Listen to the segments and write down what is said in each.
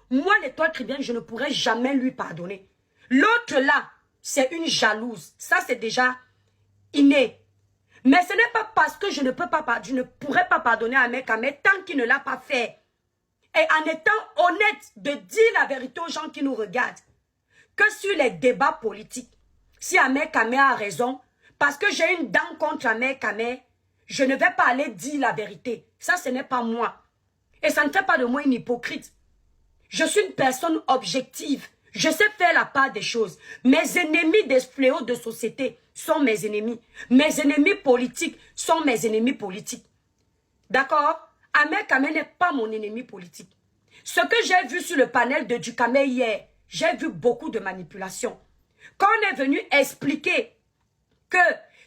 Moi, l'étoile tribienne, je ne pourrais jamais lui pardonner. L'autre là, c'est une jalouse. Ça, c'est déjà inné. Mais ce n'est pas parce que je ne pourrais pas pardonner à Ahmed Kamé tant qu'il ne l'a pas fait. Et en étant honnête de dire la vérité aux gens qui nous regardent. Que sur les débats politiques, si Ahmed Kamé a raison, parce que j'ai une dent contre Ahmed Kamé, je ne vais pas aller dire la vérité. Ça, ce n'est pas moi. Et ça ne fait pas de moi une hypocrite. Je suis une personne objective. Je sais faire la part des choses. Mes ennemis des fléaux de société sont mes ennemis. Mes ennemis politiques sont mes ennemis politiques. D'accord? Ahmed Kamé n'est pas mon ennemi politique. Ce que j'ai vu sur le panel de Dukamé hier, j'ai vu beaucoup de manipulation. Quand on est venu expliquer que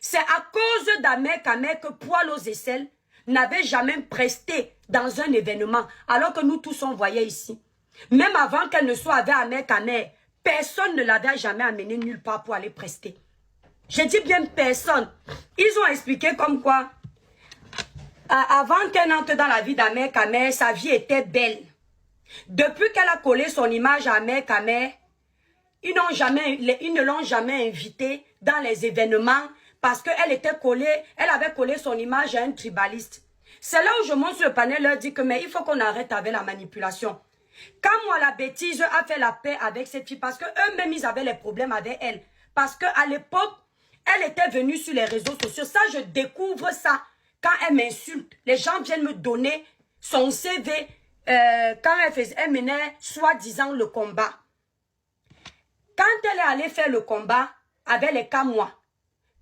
c'est à cause d'Ahmed Kamé que Poil aux aisselles n'avait jamais presté dans un événement, alors que nous tous on voyait ici. Même avant qu'elle ne soit avec Ahmed Kamé, personne ne l'avait jamais amené nulle part pour aller prester. Je dis bien personne. Ils ont expliqué comme quoi, avant qu'elle entre dans la vie d'Ahmed Kamé, sa vie était belle. Depuis qu'elle a collé son image à Ahmed Kamé, ils ne l'ont jamais invitée dans les événements parce qu'elle avait collé son image à un tribaliste. C'est là où je monte sur le panel, leur dit que mais il faut qu'on arrête avec la manipulation. Quand moi la bêtise a fait la paix avec cette fille parce qu'eux-mêmes ils avaient les problèmes avec elle. Parce qu'à l'époque, elle était venue sur les réseaux sociaux. Ça, je découvre ça quand elle m'insulte. Les gens viennent me donner son CV quand elle menait soi-disant le combat. Quand elle est allée faire le combat avec les Kamois,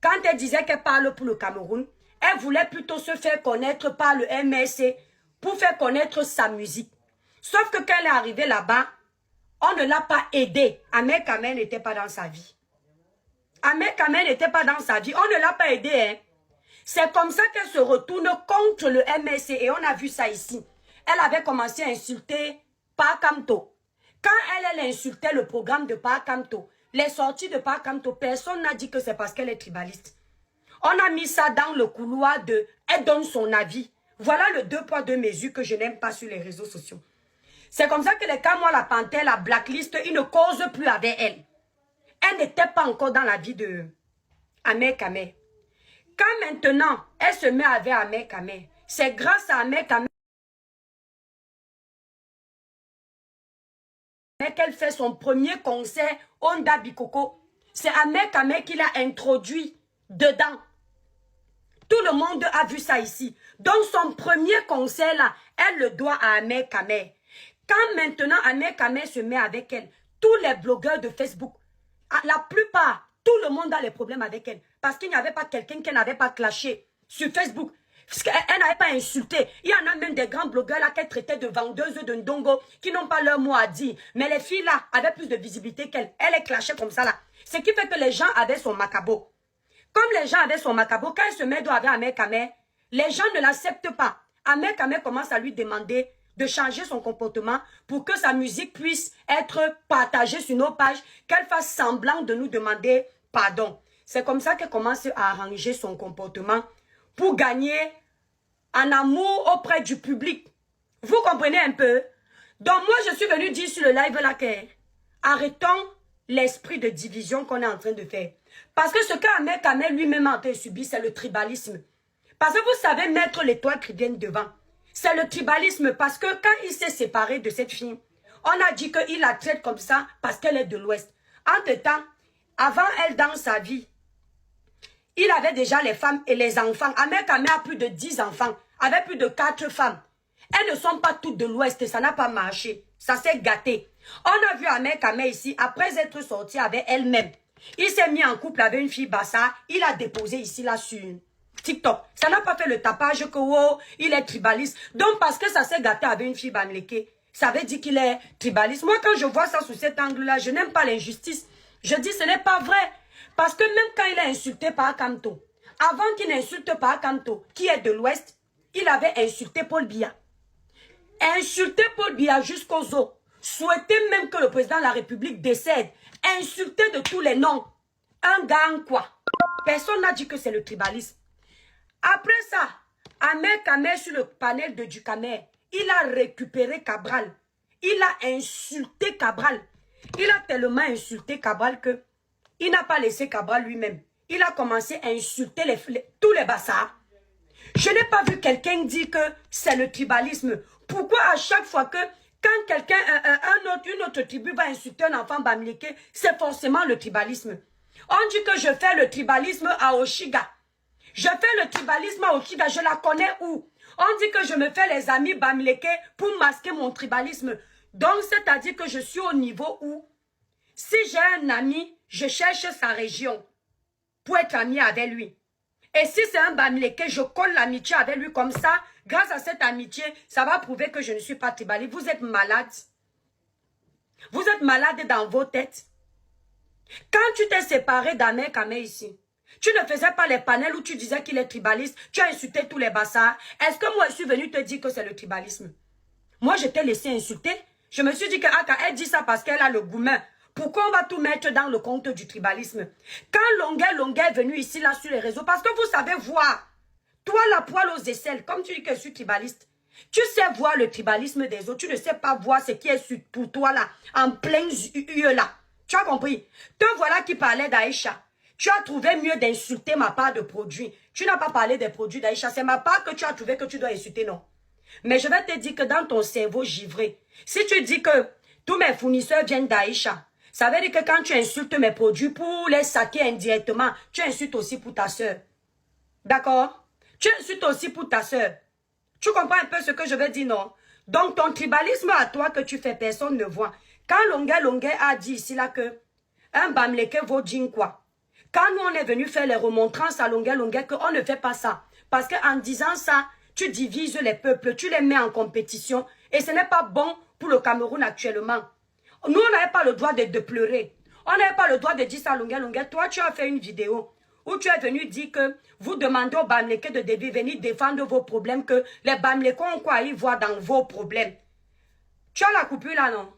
quand elle disait qu'elle parle pour le Cameroun, elle voulait plutôt se faire connaître par le MSC pour faire connaître sa musique. Sauf que quand elle est arrivée là-bas, on ne l'a pas aidée. Ahmed Kamé n'était pas dans sa vie. Ahmed Kamé n'était pas dans sa vie. On ne l'a pas aidée. Hein. C'est comme ça qu'elle se retourne contre le MSC. Et on a vu ça ici. Elle avait commencé à insulter Pakamto. Quand elle insultait le programme de Pakamto, les sorties de Pakamto, personne n'a dit que c'est parce qu'elle est tribaliste. On a mis ça dans le couloir de « elle donne son avis ». Voilà le 2 poids 2 mesures que je n'aime pas sur les réseaux sociaux. C'est comme ça que les Kamois, la panthère, la blacklist, ils ne causent plus avec elle. Elle n'était pas encore dans la vie de Ahmed Kamé. Quand maintenant, elle se met avec Ahmed Kamé, c'est grâce à Ahmed Kamé qu'elle fait son premier concert Onda Bikoko. C'est Ahmed Kamé qui l'a introduit dedans. Tout le monde a vu ça ici. Donc son premier concert là, elle le doit à Ahmed Kamé. Quand maintenant Ahmed Kamé se met avec elle, tous les blogueurs de Facebook, la plupart, tout le monde a les problèmes avec elle. Parce qu'il n'y avait pas quelqu'un qui n'avait pas clashé sur Facebook. Parce qu'elle n'avait pas insulté. Il y en a même des grands blogueurs là qu'elle traitait de vendeuses de ndongo qui n'ont pas leur mot à dire. Mais les filles là avaient plus de visibilité qu'elle. Elle est clashée comme ça là. Ce qui fait que les gens avaient son macabo. Comme les gens avaient son macabo, quand elle se met avec Ahmed Kamé, les gens ne l'acceptent pas. Ahmed Kamé commence à lui demander de changer son comportement pour que sa musique puisse être partagée sur nos pages, qu'elle fasse semblant de nous demander pardon. C'est comme ça qu'elle commence à arranger son comportement pour gagner en amour auprès du public. Vous comprenez un peu? Donc moi, je suis venue dire sur le live là que arrêtons l'esprit de division qu'on est en train de faire. Parce que ce qu'Ahmed Kamé lui-même a en train de subir, c'est le tribalisme. Parce que vous savez mettre l'étoile qui vient devant. C'est le tribalisme parce que quand il s'est séparé de cette fille, on a dit qu'il la traite comme ça parce qu'elle est de l'Ouest. Entre-temps, avant elle dans sa vie, il avait déjà les femmes et les enfants. Ahmed Kamé a plus de 10 enfants, avec plus de 4 femmes. Elles ne sont pas toutes de l'Ouest et ça n'a pas marché. Ça s'est gâté. On a vu Ahmed Kamé ici, après être sorti avec elle-même. Il s'est mis en couple avec une fille Bassa. Il a déposé ici là sur TikTok. Ça n'a pas fait le tapage que oh, il est tribaliste. Donc parce que ça s'est gâté avec une fille Banleke, ça veut dire qu'il est tribaliste. Moi quand je vois ça sous cet angle-là, je n'aime pas l'injustice. Je dis ce n'est pas vrai. Parce que même quand il a insulté par Kanto, avant qu'il n'insulte par Kanto, qui est de l'Ouest, il avait insulté Paul Biya. Insulté Paul Biya jusqu'aux os. Souhaiter même que le président de la République décède. Insulter de tous les noms. Un gars en quoi? Personne n'a dit que c'est le tribalisme. Après ça, Ahmed Kamé sur le panel de Dukamé, il a récupéré Cabral. il a insulté Cabral. Il a tellement insulté Cabral que il n'a pas laissé Cabral lui-même. Il a commencé à insulter tous les bassards. Je n'ai pas vu quelqu'un dire que c'est le tribalisme. Pourquoi à chaque fois que quand quelqu'un, une autre tribu va insulter un enfant bamileke, c'est forcément le tribalisme. On dit que je fais le tribalisme à Oshiga. Je fais le tribalisme à Oshiga, je la connais où? On dit que je me fais les amis bamileke pour masquer mon tribalisme. Donc, c'est-à-dire que je suis au niveau où, si j'ai un ami, je cherche sa région pour être ami avec lui. Et si c'est un bamileke, je colle l'amitié avec lui comme ça. Grâce à cette amitié, ça va prouver que je ne suis pas tribaliste. Vous êtes malade. Vous êtes malade dans vos têtes. Quand tu t'es séparé d'Amé Kamé ici, tu ne faisais pas les panels où tu disais qu'il est tribaliste. Tu as insulté tous les bassards. Est-ce que moi, je suis venu te dire que c'est le tribalisme? Moi, je t'ai laissé insulter. Je me suis dit que elle dit ça parce qu'elle a le goumin. Pourquoi on va tout mettre dans le compte du tribalisme? Quand Longuet est venu ici, là, sur les réseaux, parce que vous savez voir. Toi, la poêle aux aisselles, comme tu dis que je suis tribaliste, tu sais voir le tribalisme des autres. Tu ne sais pas voir ce qui est pour toi, là, en plein yeux, là. Tu as compris? Te voilà qui parlait d'Aïcha. Tu as trouvé mieux d'insulter ma part de produit. Tu n'as pas parlé des produits d'Aïcha. C'est ma part que tu as trouvé que tu dois insulter, non? Mais je vais te dire que dans ton cerveau givré, si tu dis que tous mes fournisseurs viennent d'Aïcha, ça veut dire que quand tu insultes mes produits pour les saquer indirectement, tu insultes aussi pour ta soeur. D'accord? Tu insultes aussi pour ta soeur. Tu comprends un peu ce que je veux dire, non? Donc ton tribalisme à toi que tu fais, personne ne voit. Quand Longuet a dit ici là que un bamileke vaut din quoi? Quand nous on est venu faire les remontrances à Longuet, qu'on ne fait pas ça. Parce qu'en disant ça, tu divises les peuples, tu les mets en compétition. Et ce n'est pas bon pour le Cameroun actuellement. Nous, on n'avait pas le droit de pleurer. On n'avait pas le droit de dire ça à Longuet. Toi, tu as fait une vidéo où tu es venu dire que vous demandez aux Bamileke de venir défendre vos problèmes, que les Bamileke ont quoi à y voir dans vos problèmes. Tu as la coupure là, non?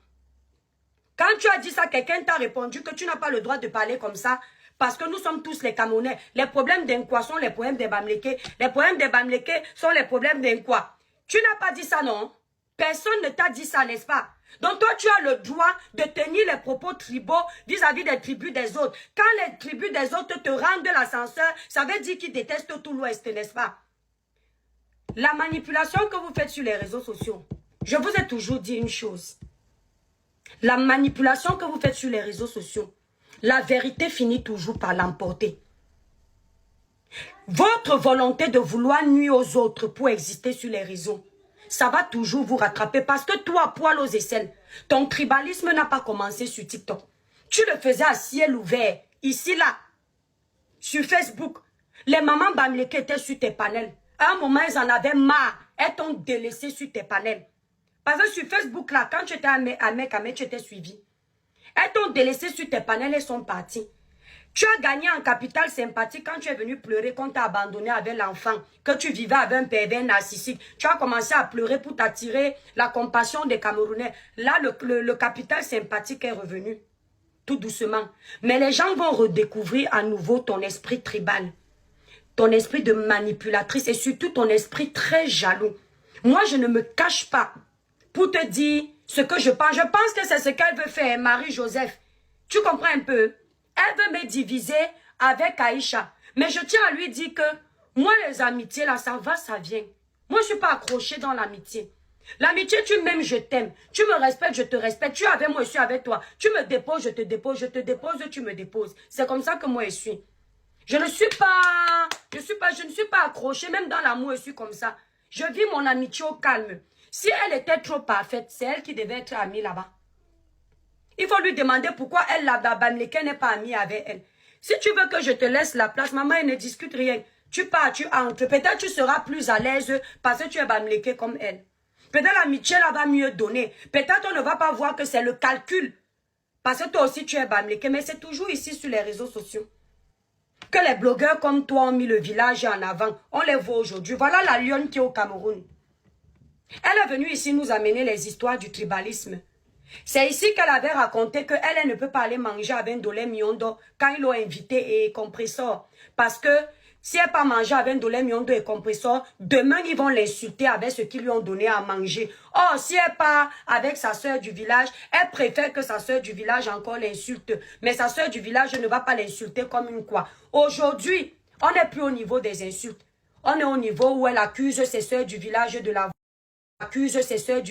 Quand tu as dit ça, quelqu'un t'a répondu que tu n'as pas le droit de parler comme ça. Parce que nous sommes tous les Camerounais. Les problèmes d'Inkwa sont les problèmes des Bamileke. Les problèmes des Bamileke sont les problèmes d'Inkwa. Tu n'as pas dit ça, non? Personne ne t'a dit ça, n'est-ce pas? Donc toi, tu as le droit de tenir les propos tribaux vis-à-vis des tribus des autres. Quand les tribus des autres te rendent l'ascenseur, ça veut dire qu'ils détestent tout l'Ouest, n'est-ce pas? La manipulation que vous faites sur les réseaux sociaux, je vous ai toujours dit une chose. La manipulation que vous faites sur les réseaux sociaux, la vérité finit toujours par l'emporter. Votre volonté de vouloir nuire aux autres pour exister sur les réseaux, ça va toujours vous rattraper parce que toi, poil aux aisselles, ton tribalisme n'a pas commencé sur TikTok. Tu le faisais à ciel ouvert, ici, là, sur Facebook. Les mamans Bamileke étaient sur tes panels. À un moment, elles en avaient marre. Elles t'ont délaissé sur tes panels. Parce que sur Facebook, là, quand tu étais à Mekame, tu étais suivi. Elles t'ont délaissé sur tes panels, elles sont parties. Tu as gagné en capital sympathie quand tu es venu pleurer, qu'on t'a abandonné avec l'enfant, que tu vivais avec un pervers narcissique. Tu as commencé à pleurer pour t'attirer la compassion des Camerounais. Là, le capital sympathique est revenu, tout doucement. Mais les gens vont redécouvrir à nouveau ton esprit tribal, ton esprit de manipulatrice et surtout ton esprit très jaloux. Moi, je ne me cache pas pour te dire ce que je pense. Je pense que c'est ce qu'elle veut faire, Marie-Joseph. Tu comprends un peu? Elle veut me diviser avec Aïcha. Mais je tiens à lui dire que moi, les amitiés, là, ça va, ça vient. Moi, je ne suis pas accrochée dans l'amitié. L'amitié, tu m'aimes, je t'aime. Tu me respectes, je te respecte. Tu es avec moi, je suis avec toi. Tu me déposes, je te dépose. Je te dépose, tu me déposes. C'est comme ça que moi, je suis. Je ne suis pas accrochée. Même dans l'amour, je suis comme ça. Je vis mon amitié au calme. Si elle était trop parfaite, c'est elle qui devait être amie là-bas. Il faut lui demander pourquoi elle, la Bamileke, n'est pas amie avec elle. Si tu veux que je te laisse la place, maman, elle ne discute rien. Tu pars, tu entres. Peut-être tu seras plus à l'aise parce que tu es Bamileke comme elle. Peut-être l'amitié là va mieux donner. Peut-être on ne va pas voir que c'est le calcul. Parce que toi aussi tu es Bamileke. Mais c'est toujours ici sur les réseaux sociaux que les blogueurs comme toi ont mis le village en avant. On les voit aujourd'hui. Voilà la lionne qui est au Cameroun. Elle est venue ici nous amener les histoires du tribalisme. C'est ici qu'elle avait raconté qu'elle elle ne peut pas aller manger avec Ndolé Miondo quand ils l'ont invité et compressor. Parce que Si elle n'a pas mangé avec un dollar million de compresseur, demain, ils vont l'insulter avec ce qu'ils lui ont donné à manger. Oh, si elle part avec sa soeur du village, elle préfère que sa soeur du village encore l'insulte. Mais sa soeur du village ne va pas l'insulter comme une quoi. Aujourd'hui, on n'est plus au niveau des insultes. On est au niveau où elle accuse ses soeurs du village de la... accuse ses soeurs du